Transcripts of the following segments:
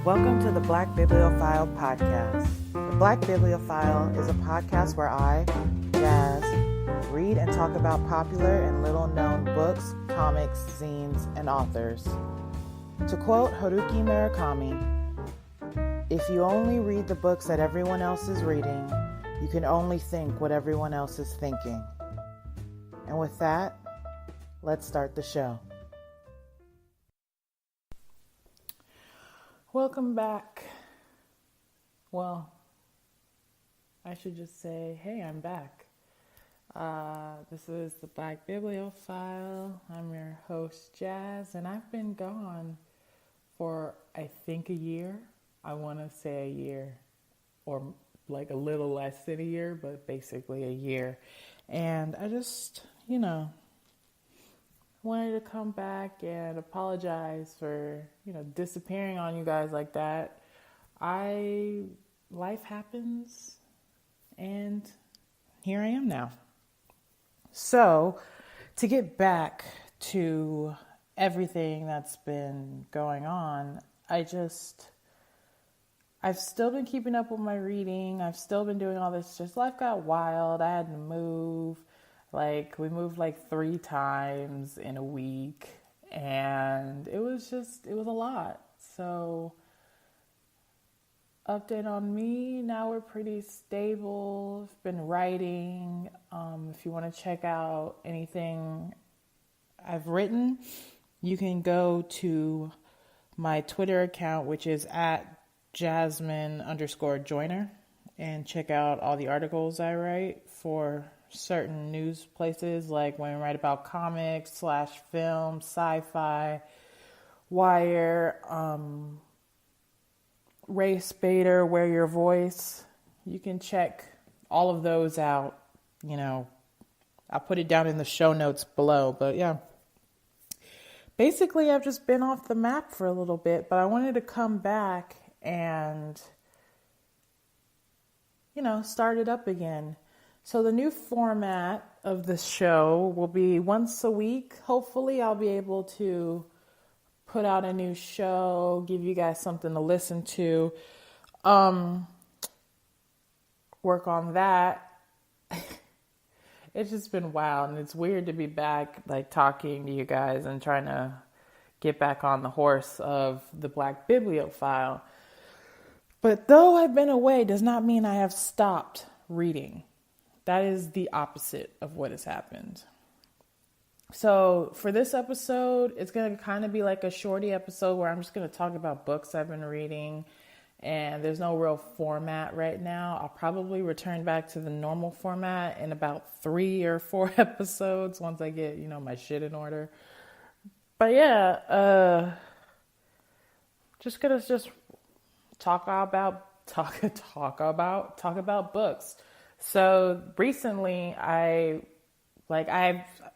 Welcome to the Black Bibliophile podcast. The Black Bibliophile is a podcast where I, Jazz, read and talk about popular and little-known books, comics, zines, and authors. To quote Haruki Murakami, "If you only read the books that everyone else is reading, you can only think what everyone else is thinking." And with that, let's start the show. Welcome back. Well, I should just say, hey, I'm back. This is the Black Bibliophile. I'm your host, Jazz, and I've been gone for, I think, a year. I want to say a year, or like a little less than a year, but basically a year. And I just, wanted to come back and apologize for, disappearing on you guys like that. Life happens, and here I am now. So, to get back to everything that's been going on, I've still been keeping up with my reading. I've still been doing all this. Just life got wild. I had to move. We moved 3 times in a week, and it was a lot. So, update on me, now we're pretty stable. I've been writing. If you want to check out anything I've written, you can go to my Twitter account, which is at Jasmine_Joiner, and check out all the articles I write for certain news places, like when I write about comics / film, sci-fi, Wire, Race Bader, Wear Your Voice. You can check all of those out. I'll put it down in the show notes below. But yeah, basically I've just been off the map for a little bit, but I wanted to come back and, start it up again. So the new format of this show will be once a week. Hopefully I'll be able to put out a new show, give you guys something to listen to, work on that. It's just been wild, and it's weird to be back, talking to you guys and trying to get back on the horse of the Black Bibliophile. But though I've been away, does not mean I have stopped reading. That is the opposite of what has happened. So for this episode, it's going to kind of be like a shorty episode where I'm just going to talk about books I've been reading, and there's no real format right now. I'll probably return back to the normal format in about 3 or 4 episodes once I get, my shit in order. But yeah, just gonna talk about books. So recently I've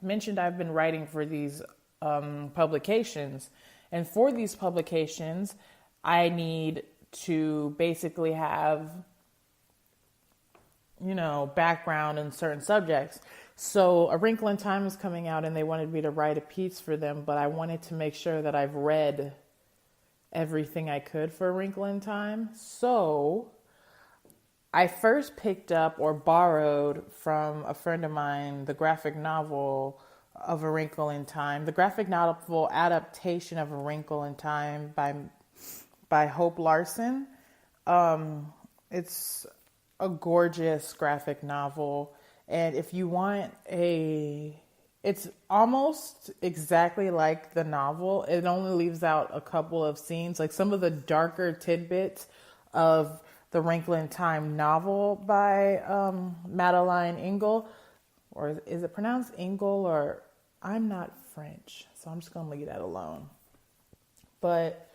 mentioned I've been writing for these publications, and for these publications I need to basically have background in certain subjects. So A Wrinkle in Time is coming out, and they wanted me to write a piece for them, but I wanted to make sure that I've read everything I could for A Wrinkle in Time. So I first picked up or borrowed from a friend of mine the graphic novel of A Wrinkle in Time, the graphic novel adaptation of A Wrinkle in Time by Hope Larson. It's a gorgeous graphic novel, and if you want it's almost exactly like the novel. It only leaves out a couple of scenes, like some of the darker tidbits of the Wrinkle in Time novel by Madeline Engel, or is it pronounced Engel? Or I'm not French, so I'm just gonna leave that alone. But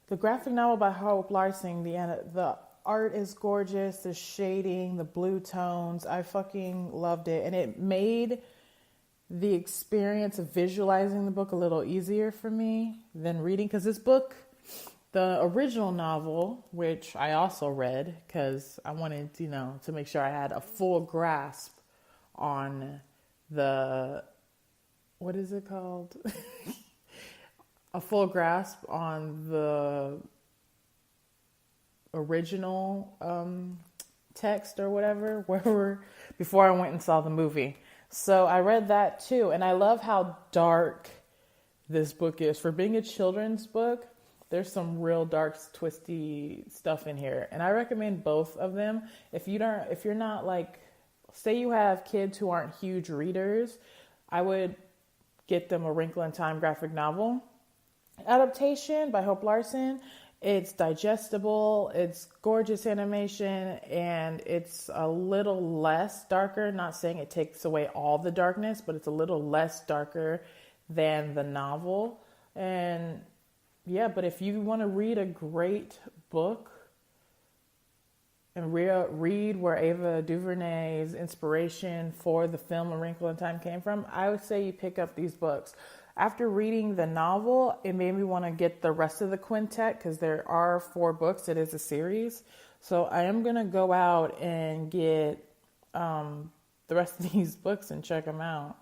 the graphic novel by Hope Larson, the art is gorgeous, the shading, the blue tones. I fucking loved it, and it made the experience of visualizing the book a little easier for me than reading, because this book, the original novel, which I also read because I wanted, to make sure I had a full grasp on what is it called? A full grasp on the original text or whatever, before I went and saw the movie. So I read that too, and I love how dark this book is. For being a children's book, there's some real dark, twisty stuff in here, and I recommend both of them. If you're not like, say you have kids who aren't huge readers, I would get them A Wrinkle in Time graphic novel adaptation by Hope Larson. It's digestible, it's gorgeous animation, and it's a little less darker. Not saying it takes away all the darkness, but it's a little less darker than the novel. And yeah, but if you want to read a great book and read where Ava DuVernay's inspiration for the film A Wrinkle in Time came from, I would say you pick up these books. After reading the novel, it made me want to get the rest of the quintet because there are 4 books. It is a series. So I am going to go out and get the rest of these books and check them out.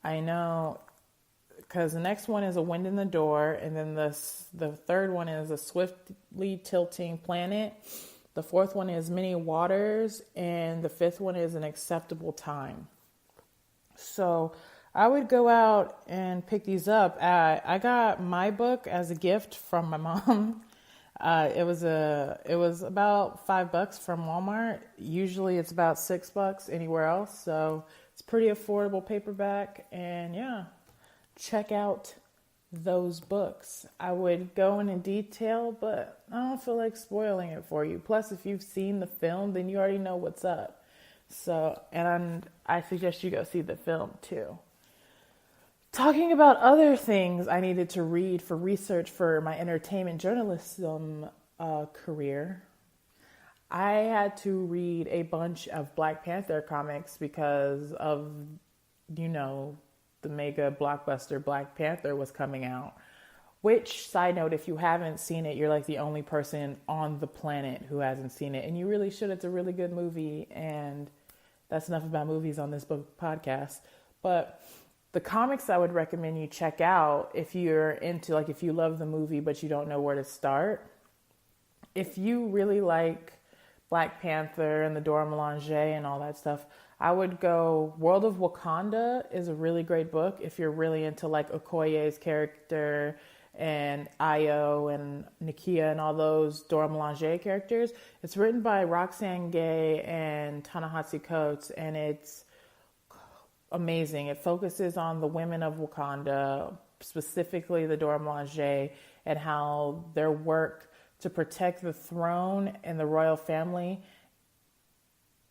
I know, because the next one is A Wind in the Door, and then the third one is A Swiftly Tilting Planet. The fourth one is Many Waters, and the fifth one is An Acceptable Time. So I would go out and pick these up. I got my book as a gift from my mom. It was about $5 from Walmart. Usually it's about $6 anywhere else. So it's pretty affordable paperback. And yeah, check out those books. I would go into detail, but I don't feel like spoiling it for you. Plus, if you've seen the film, then you already know what's up. So, and I suggest you go see the film too. Talking about other things I needed to read for research for my entertainment journalism career, I had to read a bunch of Black Panther comics because of, the mega blockbuster Black Panther was coming out. Which, side note, if you haven't seen it, you're like the only person on the planet who hasn't seen it. And you really should. It's a really good movie. And that's enough about movies on this book podcast. But the comics I would recommend you check out if you're into, like, if you love the movie but you don't know where to start. If you really like Black Panther and the Dora Milaje and all that stuff, I would go World of Wakanda is a really great book if you're really into like Okoye's character and Ayo and Nakia and all those Dora Milaje characters. It's written by Roxane Gay and Ta-Nehisi Coates, and it's amazing. It focuses on the women of Wakanda, specifically the Dora Milaje, and how their work to protect the throne and the royal family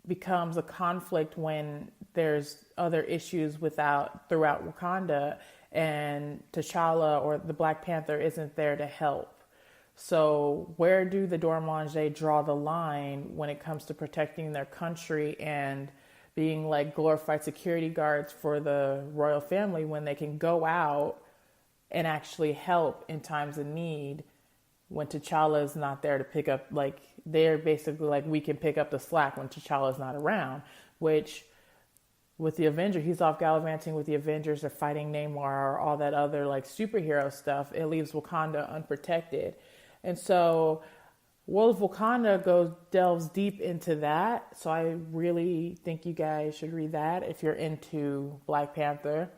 becomes a conflict when there's other issues throughout Wakanda, and T'Challa or the Black Panther isn't there to help. So where do the Dora Milaje draw the line when it comes to protecting their country and being like glorified security guards for the royal family when they can go out and actually help in times of need when T'Challa is not there to pick up, like, they're basically like, we can pick up the slack when T'Challa is not around, which with the Avengers, he's off gallivanting with the Avengers or fighting Namor or all that other like superhero stuff. It leaves Wakanda unprotected. And so World of Wakanda delves deep into that. So I really think you guys should read that if you're into Black Panther.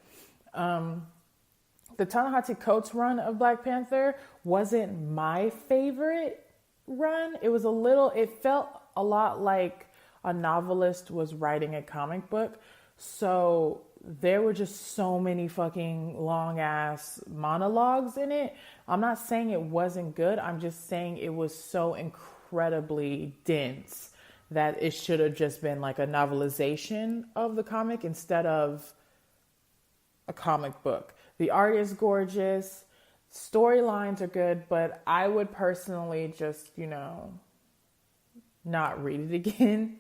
The Ta-Nehisi Coates run of Black Panther wasn't my favorite run. It felt a lot like a novelist was writing a comic book. So there were just so many fucking long ass monologues in it. I'm not saying it wasn't good. I'm just saying it was so incredibly dense that it should have just been like a novelization of the comic instead of a comic book. The art is gorgeous. Storylines are good, but I would personally just, not read it again.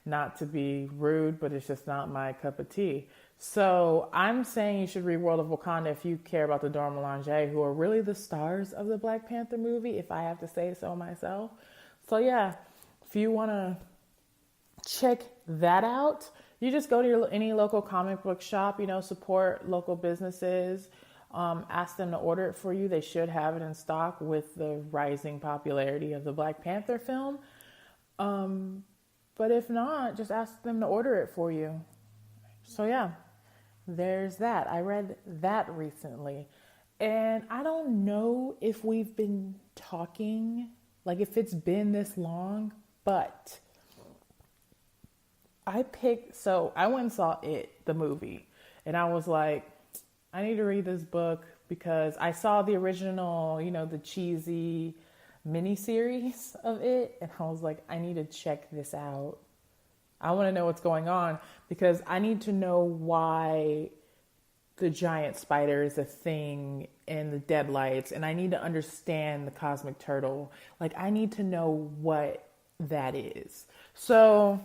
Not to be rude, but it's just not my cup of tea. So I'm saying you should read World of Wakanda if you care about the Dora Milaje, who are really the stars of the Black Panther movie, if I have to say so myself. So yeah, if you want to check that out, you just go to any local comic book shop, support local businesses. ask them to order it for you. They should have it in stock with the rising popularity of the Black Panther film. But if not, just ask them to order it for you. So yeah, there's that. I read that recently. And I don't know if we've been talking, like if it's been this long, but I went and saw the movie, and I was like, I need to read this book because I saw the original, the cheesy miniseries of it, and I was like, I need to check this out. I want to know what's going on because I need to know why the giant spider is a thing in the Deadlights, and I need to understand the cosmic turtle. Like, I need to know what that is. So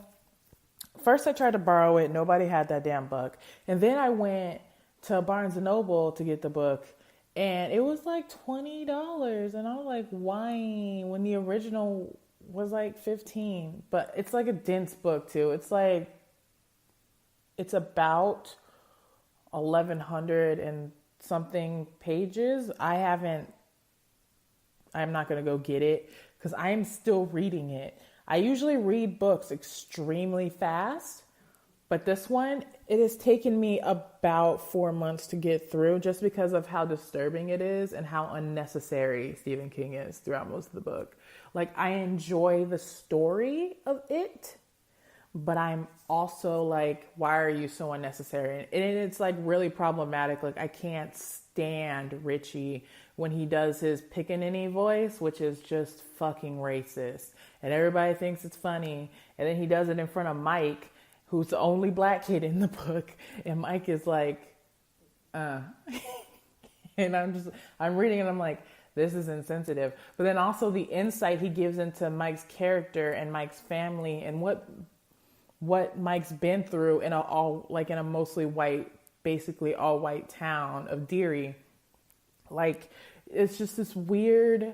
first I tried to borrow it. Nobody had that damn book. And then I went to Barnes & Noble to get the book, and it was like $20. And I was like, why? When the original was like $15. But it's like a dense book too. It's about 1,100 and something pages. I'm not going to go get it because I am still reading it. I usually read books extremely fast, but this one, it has taken me about 4 months to get through just because of how disturbing it is and how unnecessary Stephen King is throughout most of the book. Like, I enjoy the story of it, but I'm also like, why are you so unnecessary? And it's like really problematic. Like, I can't stand Richie when he does his pickaninny voice, which is just fucking racist. And everybody thinks it's funny. And then he does it in front of Mike, who's the only black kid in the book. And Mike is like, and I'm reading and I'm like, this is insensitive. But then also the insight he gives into Mike's character and Mike's family and what Mike's been through in a mostly white, basically all white town of Deary. Like, it's just this weird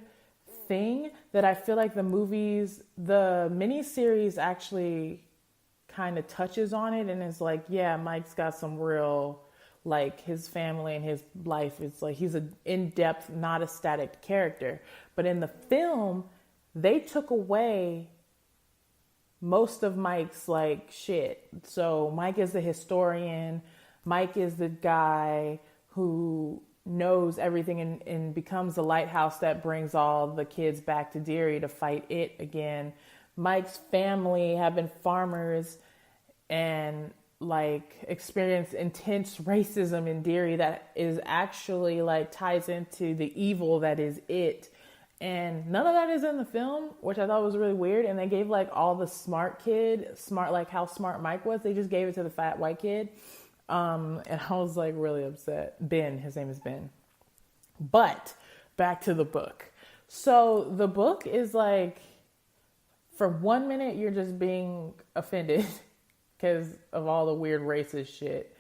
thing that I feel like the miniseries actually kind of touches on it and is like, yeah, Mike's got some real, like, his family and his life is like, he's an in-depth, not a static character. But in the film, they took away most of Mike's like shit. So Mike is the historian. Mike is the guy who knows everything and becomes the lighthouse that brings all the kids back to Deary to fight it again. Mike's family have been farmers and like experience intense racism in Deary that is actually like ties into the evil that is it. And none of that is in the film, which I thought was really weird. And they gave like all the smart like how smart Mike was. They just gave it to the fat white kid. And I was like really upset. Ben, his name is Ben. But back to the book. So the book is like, for 1 minute, you're just being offended because of all the weird racist shit.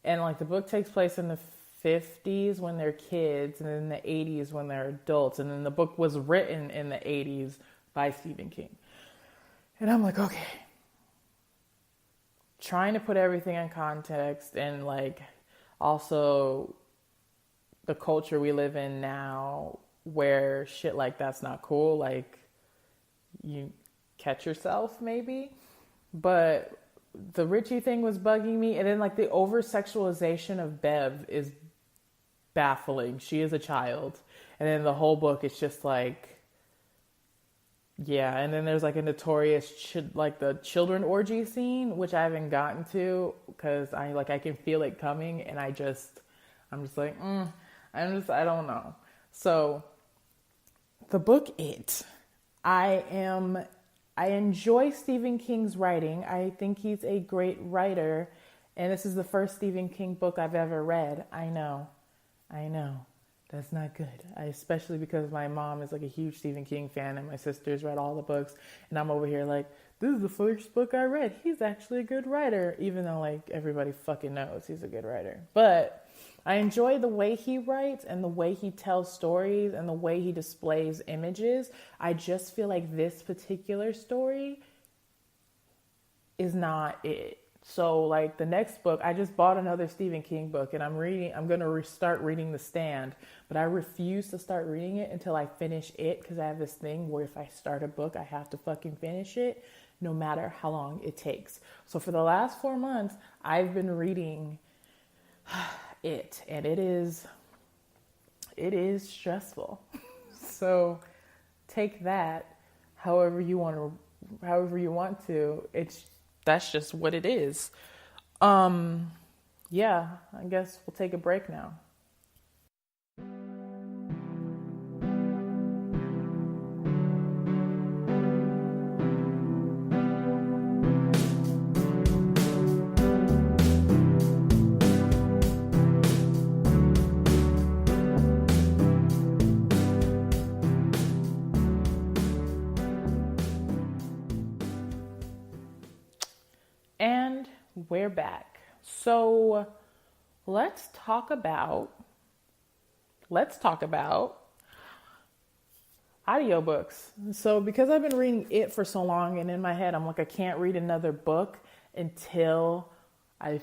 And like the book takes place in the 50s when they're kids and in the 80s when they're adults. And then the book was written in the 80s by Stephen King. And I'm like, okay. Trying to put everything in context and like also the culture we live in now where shit like that's not cool. Like, you catch yourself maybe. But the Richie thing was bugging me. And then like the over sexualization of Bev is baffling. She is a child. And then the whole book is just like, yeah. And then there's like a notorious like the children orgy scene, which I haven't gotten to because I can feel it coming. And I'm just like, I don't know. So the book, I enjoy Stephen King's writing. I think he's a great writer. And this is the first Stephen King book I've ever read. I know. That's not good. Especially because my mom is like a huge Stephen King fan and my sister's read all the books. And I'm over here like, this is the first book I read. He's actually a good writer. Even though like everybody fucking knows he's a good writer. But I enjoy the way he writes and the way he tells stories and the way he displays images. I just feel like this particular story is not it. So like the next book, I just bought another Stephen King book and I'm going to start reading The Stand, but I refuse to start reading it until I finish it, because I have this thing where if I start a book, I have to fucking finish it no matter how long it takes. So for the last 4 months, I've been reading it, and it is stressful. So take that however you want to. That's just what it is. Yeah, I guess we'll take a break now. And we're back. So let's talk about audiobooks. So because I've been reading it for so long, and in my head I'm like, I can't read another book until I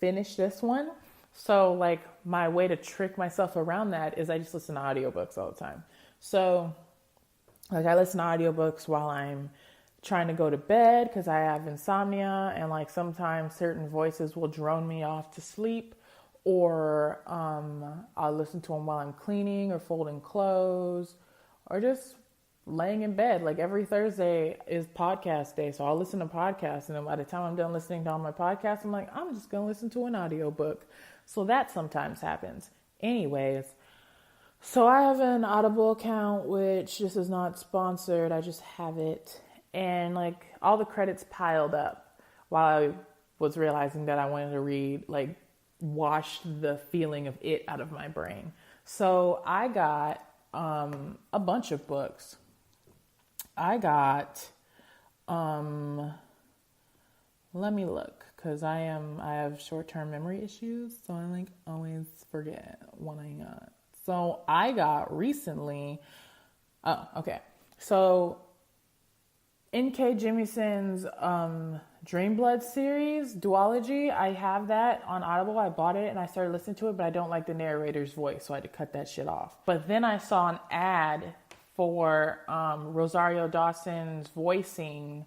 finish this one. So like my way to trick myself around that is I just listen to audiobooks all the time. So like I listen to audiobooks while I'm trying to go to bed because I have insomnia, and like sometimes certain voices will drone me off to sleep, or I'll listen to them while I'm cleaning or folding clothes or just laying in bed. Like every Thursday is podcast day, so I'll listen to podcasts, and then by the time I'm done listening to all my podcasts, I'm like, I'm just gonna listen to an audiobook. So that sometimes happens. Anyways, so I have an Audible account, which this is not sponsored, I just have it. And like all the credits piled up while I was realizing that I wanted to read, like wash the feeling of it out of my brain. So I got a bunch of books. I got, let me look, because I have short-term memory issues, so I like always forget what I got. So I got recently, so N.K. Jemisin's Dreamblood series, Duology, I have that on Audible. I bought it and I started listening to it, but I don't like the narrator's voice, so I had to cut that shit off. But then I saw an ad for Rosario Dawson's voicing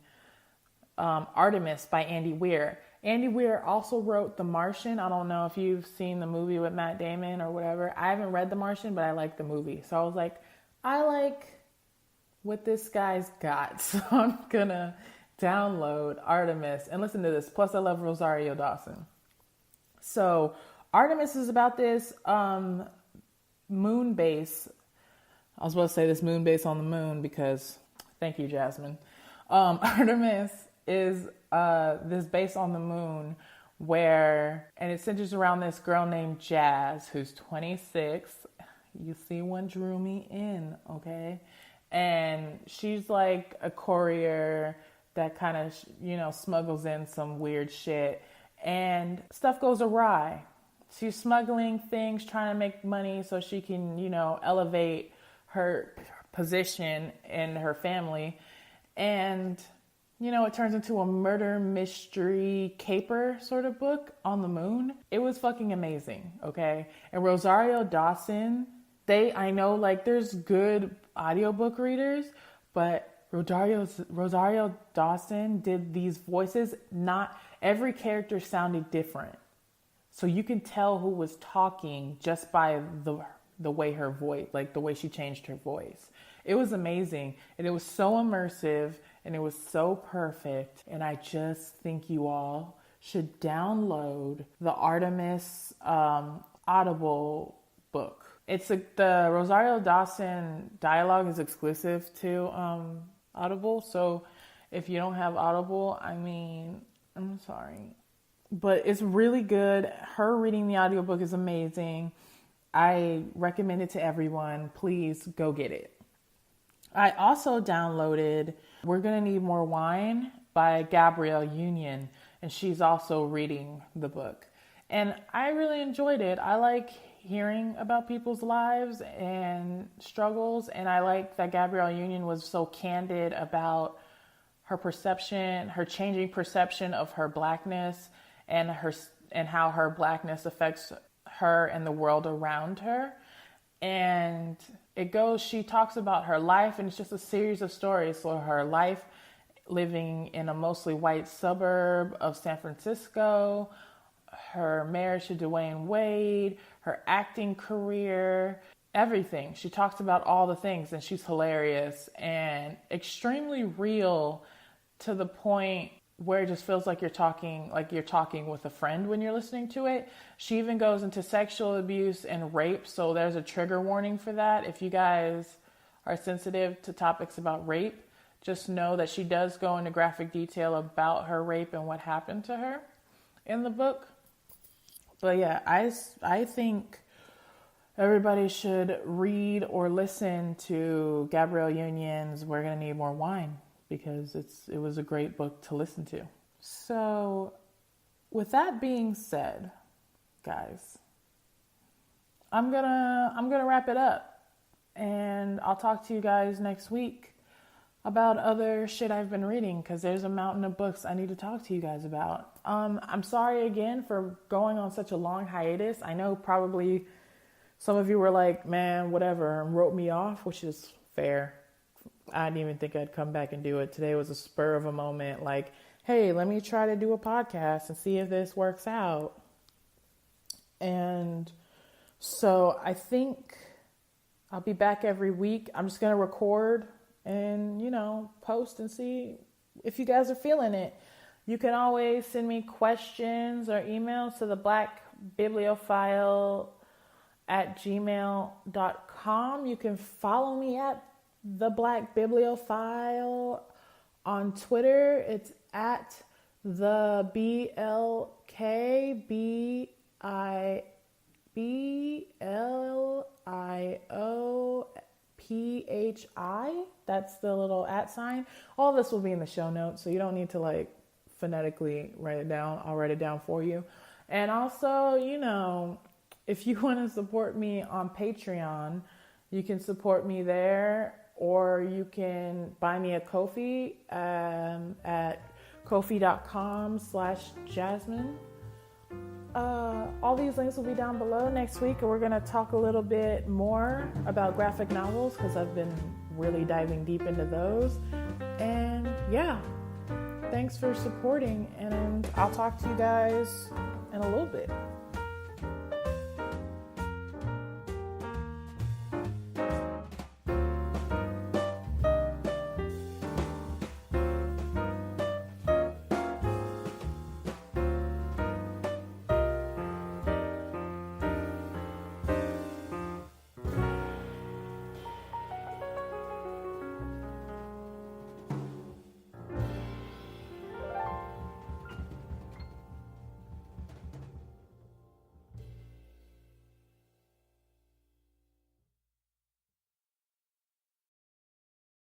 Artemis by Andy Weir. Andy Weir also wrote The Martian. I don't know if you've seen the movie with Matt Damon or whatever. I haven't read The Martian, but I like the movie. So I was like, I like what this guy's got, so I'm gonna download Artemis and listen to this. Plus I love Rosario Dawson. So Artemis is about this moon base. I was about to say this moon base on the moon because, thank you, Jasmine. Artemis is this base on the moon and it centers around this girl named Jazz, who's 26. You see what drew me in, okay? And she's like a courier that kind of, smuggles in some weird shit, and stuff goes awry. She's smuggling things, trying to make money so she can, elevate her position in her family. And, it turns into a murder mystery caper sort of book on the moon. It was fucking amazing, okay? And Rosario Dawson, I know like there's good audiobook readers, but Rosario Dawson did these voices. Not every character sounded different, so you can tell who was talking just by the way her voice, like the way she changed her voice. It was amazing, and it was so immersive, and it was so perfect. And I just think you all should download the Artemis Audible book. The Rosario Dawson dialogue is exclusive to Audible. So if you don't have Audible, I'm sorry. But it's really good. Her reading the audiobook is amazing. I recommend it to everyone. Please go get it. I also downloaded We're Gonna Need More Wine by Gabrielle Union, and she's also reading the book. And I really enjoyed it. I like hearing about people's lives and struggles, and I like that Gabrielle Union was so candid about her changing perception of her blackness and how her blackness affects her and the world around her. And she talks about her life, and it's just a series of stories. So her life living in a mostly white suburb of San Francisco, her marriage to Dwayne Wade, her acting career, everything. She talks about all the things, and she's hilarious and extremely real, to the point where it just feels like you're talking with a friend when you're listening to it. She even goes into sexual abuse and rape, so there's a trigger warning for that. If you guys are sensitive to topics about rape, just know that she does go into graphic detail about her rape and what happened to her in the book. But yeah, I think everybody should read or listen to Gabrielle Union's We're Gonna Need More Wine, because it was a great book to listen to. So with that being said, guys, I'm gonna wrap it up, and I'll talk to you guys next week about other shit I've been reading, because there's a mountain of books I need to talk to you guys about. I'm sorry again for going on such a long hiatus. I know probably some of you were like, man, whatever, and wrote me off, which is fair. I didn't even think I'd come back and do it. Today was a spur of a moment, like, hey, let me try to do a podcast and see if this works out. And so I think I'll be back every week. I'm just going to record and, post and see if you guys are feeling it. You can always send me questions or emails to the blackbibliophile@gmail.com. You can follow me at the Black Bibliophile on Twitter. It's at the BLKBLIOPHI. That's the little @ sign. All this will be in the show notes, so you don't need to phonetically write it down. I'll write it down for you. And also, if you want to support me on Patreon, you can support me there, or you can buy me a Ko-fi at kofi.com/Jasmine. All these links will be down below. Next week, and we're going to talk a little bit more about graphic novels, because I've been really diving deep into those. And yeah, thanks for supporting, and I'll talk to you guys in a little bit.